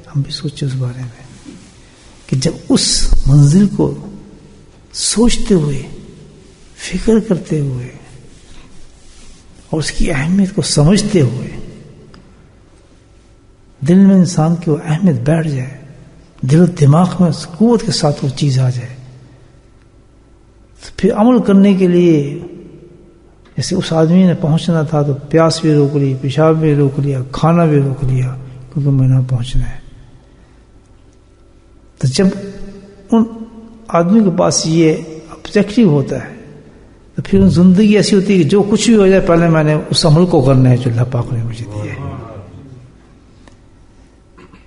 ہم بھی سوچیں اس بارے میں کہ جب اس منزل کو سوچتے ہوئے، فکر کرتے ہوئے اور اس کی اہمیت کو سمجھتے ہوئے دل میں انسان کی وہ اہمیت بیٹھ جائے، دل و دماغ میں اس قوت کے ساتھ وہ چیز آ جائے، تو پھر عمل کرنے کے لیے جیسے اس آدمی نے پہنچنا تھا تو پیاس بھی روک لی، پیشاب بھی روک لیا، کھانا بھی روک لیا، کیونکہ میں نہ پہنچنا ہے۔ تو جب ان آدمی کے پاس یہ آبجیکٹو ہوتا ہے تو پھر زندگی ایسی ہوتی ہے کہ جو کچھ بھی ہو جائے پہلے میں نے اس عمل کو کرنا ہے جو اللہ پاک نے مجھے دیا ہے۔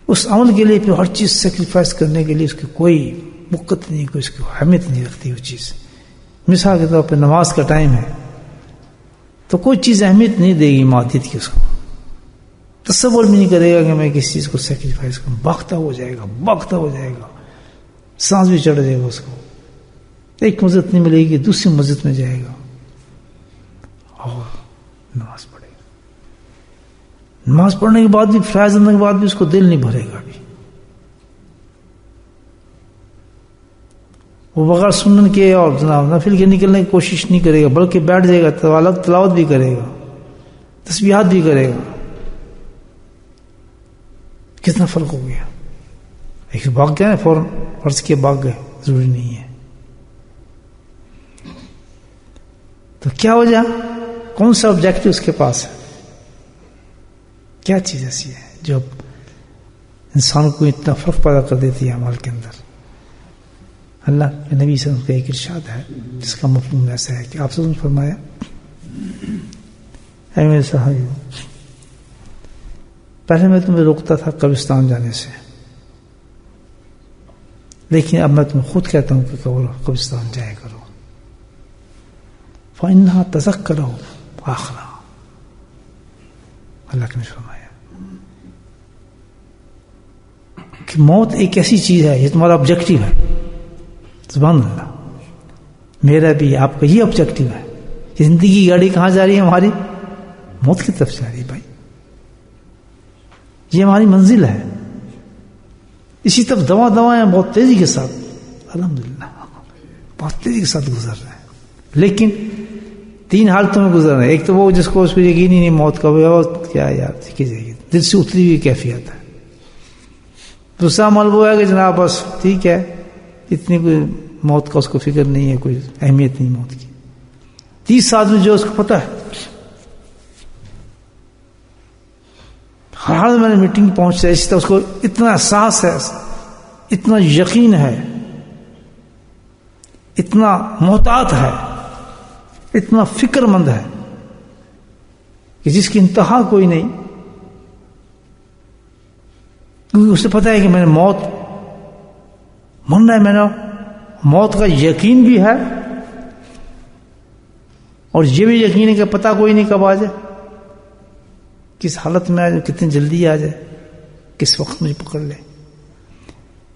اس عمل کے لیے پھر ہر چیز سیکریفائس کرنے کے لیے اس کی کوئی وقت نہیں، کوئی اس کی اہمیت نہیں رکھتی وہ چیز۔ مثال کے طور پہ نماز کا ٹائم ہے تو کوئی چیز اہمیت نہیں دے گی مادیت کی، اس کو تصور بھی نہیں کرے گا کہ میں کسی چیز کو سیکریفائس کروں۔ بھاگتا ہو جائے گا، سانس بھی چڑھ جائے گا اس کو، ایک مسجد نہیں ملے گی دوسری مسجد میں جائے گا اور نماز پڑھے گا۔ نماز پڑھنے کے بعد بھی، فرائض کرنے کے بعد بھی اس کو دل نہیں بھرے گا ابھی، وہ بغیر سنن کے اور نفل کے نکلنے کی کوشش نہیں کرے گا، بلکہ بیٹھ جائے گا، تلاوت بھی کرے گا، تسبیحات بھی کرے گا۔ کتنا فرق ہو گیا؟ ایک بھاگ گیا فوراً فرض کے بھاگ گئے، ضروری نہیں ہے۔ تو کیا وجہ؟ کون سا آبجیکٹو اس کے پاس ہے؟ کیا چیز ایسی ہے جو انسان کو اتنا فرق پیدا کر دیتی ہے عمل کے اندر؟ اللہ کے نبی صلی اللہ علیہ وسلم کا ایک ارشاد ہے جس کا مفہوم ایسا ہے کہ آپ سے فرمایا، اے میرے صحابی، پہلے میں تمہیں روکتا تھا قبرستان جانے سے، لیکن اب میں تمہیں خود کہتا ہوں کہ قبرستان جایا کرو، فَإِنَّهَا تَذَكَّرُ آخِرَهَا۔ اللہ نے فرمایا کہ موت ایک ایسی چیز ہے، یہ تمہارا آبجیکٹو ہے۔ سبحان اللہ، میرا بھی آپ کا یہ آبجیکٹو ہے۔ زندگی کی گاڑی کہاں جا رہی ہے ہماری؟ موت کی طرف جا رہی ہے بھائی، یہ ہماری منزل ہے۔ اسی طرف دوائیں بہت تیزی کے ساتھ الحمدللہ بہت تیزی کے ساتھ گزر رہے ہیں، لیکن تین حالتوں میں گزر رہے ہیں۔ ایک تو وہ جس کو اس کو یقین ہی نہیں موت کا، کیا یار دیکھی جائے گی، دل سے اتری ہوئی کیفیت ہے۔ دوسرا عمل وہ ہے کہ جناب بس ٹھیک ہے، اتنی کوئی موت کا اس کو فکر نہیں ہے، کوئی اہمیت نہیں موت کی۔ تیسرا آدمی جو اس کو پتہ ہے ہر حال میں نے میٹنگ پہنچ جائے، اس طرح اس کو اتنا احساس ہے، اتنا یقین ہے، اتنا محتاط ہے، اتنا فکر مند ہے کہ جس کی انتہا کوئی نہیں، کیونکہ اسے پتہ ہے کہ میں نے موت مرنا ہے، میں نے موت کا یقین بھی ہے اور یہ بھی یقین ہے کہ پتہ کوئی نہیں کب آ جائے، کس حالت میں آ جائے، کتنی جلدی آ جائے، کس وقت مجھے پکڑ لے۔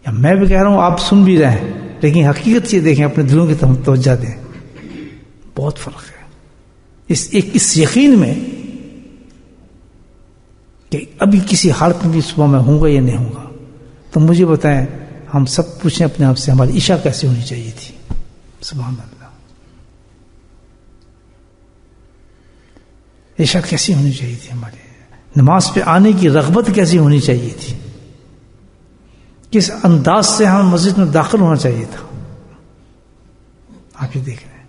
یا میں بھی کہہ رہا ہوں، آپ سن بھی رہے ہیں، لیکن حقیقت یہ دیکھیں، اپنے دلوں کی طرف توجہ دیں، بہت فرق ہے اس یقین میں کہ ابھی کسی حالت میں بھی صبح میں ہوں گا یا نہیں ہوں گا۔ تو مجھے بتائیں، ہم سب پوچھیں اپنے آپ سے، ہماری عشاء کیسے ہونی چاہیے تھی؟ سبحان اللہ، عشاء کیسی ہونی چاہیے تھی ہمارے؟ نماز پہ آنے کی رغبت کیسی ہونی چاہیے تھی؟ کس انداز سے ہم مسجد میں داخل ہونا چاہیے تھا؟ آپ یہ دیکھ رہے ہیں،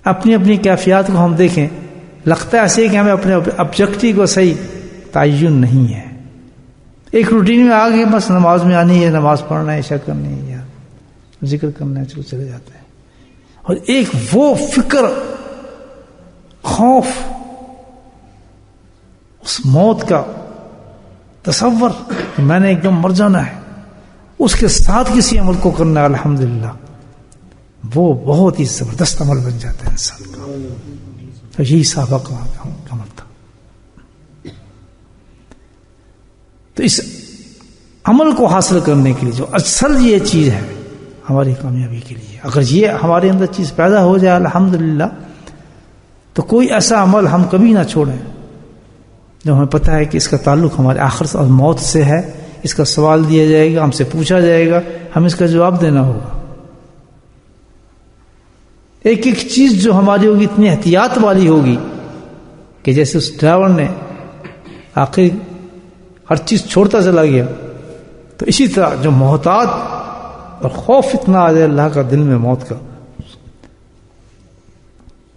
اپنی اپنی کیفیات کو ہم دیکھیں، لگتا ہے ایسے کہ ہمیں اپنے آبجیکٹو کو صحیح تعین نہیں ہے۔ ایک روٹین میں آ گئے، بس نماز میں آنی ہے، نماز پڑھنا ہے، عشاء کرنی ہے، یا ذکر کرنا ہے، چلو چلے جاتے ہیں۔ اور ایک وہ فکر، خوف، اس موت کا تصور کہ میں نے ایک دم مر جانا ہے، اس کے ساتھ کسی عمل کو کرنا ہے، الحمدللہ وہ بہت ہی زبردست عمل بن جاتا ہے انسان کا۔ تو یہی صحابہ کا عمل تھا۔ تو اس عمل کو حاصل کرنے کے لیے جو اصل یہ چیز ہے ہماری کامیابی کے لیے، اگر یہ ہمارے اندر چیز پیدا ہو جائے الحمدللہ، تو کوئی ایسا عمل ہم کبھی نہ چھوڑیں جو ہمیں پتہ ہے کہ اس کا تعلق ہمارے آخرت اور موت سے ہے، اس کا سوال دیا جائے گا، ہم سے پوچھا جائے گا، ہم اس کا جواب دینا ہوگا. ایک ایک چیز جو ہماری ہوگی اتنی احتیاط والی ہوگی کہ جیسے اس ڈرائیور نے آخر ہر چیز چھوڑتا چلا گیا، تو اسی طرح جو محتاط اور خوف اتنا آ جائے اللہ کا دل میں موت کا،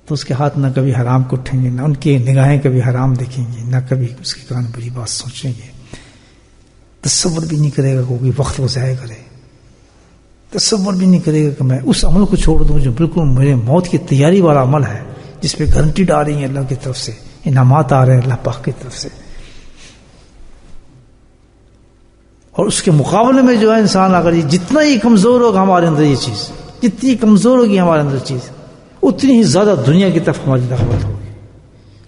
تو اس کے ہاتھ نہ کبھی حرام کو اٹھیں گے، نہ ان کی نگاہیں کبھی حرام دیکھیں گے، نہ کبھی اس کے کان بری بات سوچیں گے. تصور بھی نہیں کرے گا کوئی وقت وہ ضائع کرے، تصور بھی نہیں کرے گا کہ میں اس عمل کو چھوڑ دوں جو بالکل میرے موت کی تیاری والا عمل ہے، جس پہ گارنٹی آ رہی ہے اللہ کی طرف سے، انعامات آ رہے ہیں اللہ پاک کی طرف سے. اور اس کے مقابلے میں جو ہے انسان اگر جتنا ہی کمزور ہوگا ہمارے اندر یہ چیز، جتنی کمزور ہوگی ہمارے اندر چیز، اتنی ہی زیادہ دنیا کی طرف ہماری رغبت ہوگی.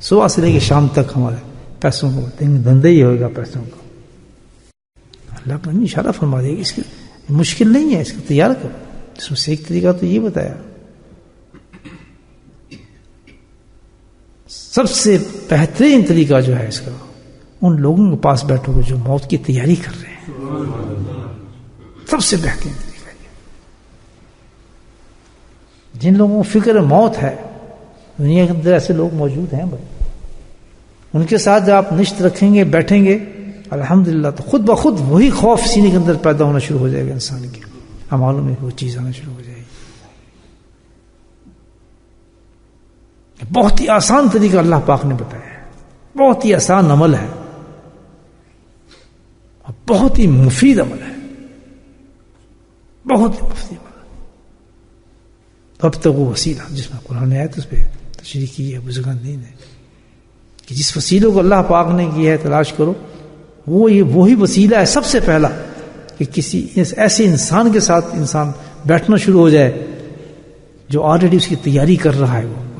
صبح سے لے کے شام تک ہمارے پیسوں کو دھندے ہی ہوگا پیسوں کا. اللہ کا اشارہ فرما دے گا، اس کی مشکل نہیں ہے، اس کو تیار کرو. اس میں سے ایک طریقہ تو یہ بتایا، سب سے بہترین طریقہ جو ہے اس کا، ان لوگوں کے پاس بیٹھو گے جو موت کی تیاری کر رہے ہیں. سب سے بہترین طریقہ ہے. جن لوگوں کو فکر موت ہے، دنیا کے اندر ایسے لوگ موجود ہیں بھائی، ان کے ساتھ جب آپ نشت رکھیں گے، بیٹھیں گے، الحمدللہ، تو خود بخود وہی خوف سینے کے اندر پیدا ہونا شروع ہو جائے گا انسان کے اعمالوں میں، وہ چیز آنا شروع ہو جائے گی. بہت ہی آسان طریقہ اللہ پاک نے بتایا ہے، بہت ہی آسان عمل ہے اور بہت ہی مفید عمل ہے، بہت ہی مفید عمل ہے. اب تک وہ وسیلہ جس میں قرآن نے آیا تو اس پہ تشریح کی ہے بزرگان دین نے کہ جس وسیلوں کو اللہ پاک نے کیا ہے تلاش کرو، وہی وسیلہ ہے سب سے پہلا کہ کسی ایسے انسان کے ساتھ انسان بیٹھنا شروع ہو جائے جو آلریڈی اس کی تیاری کر رہا ہے. وہ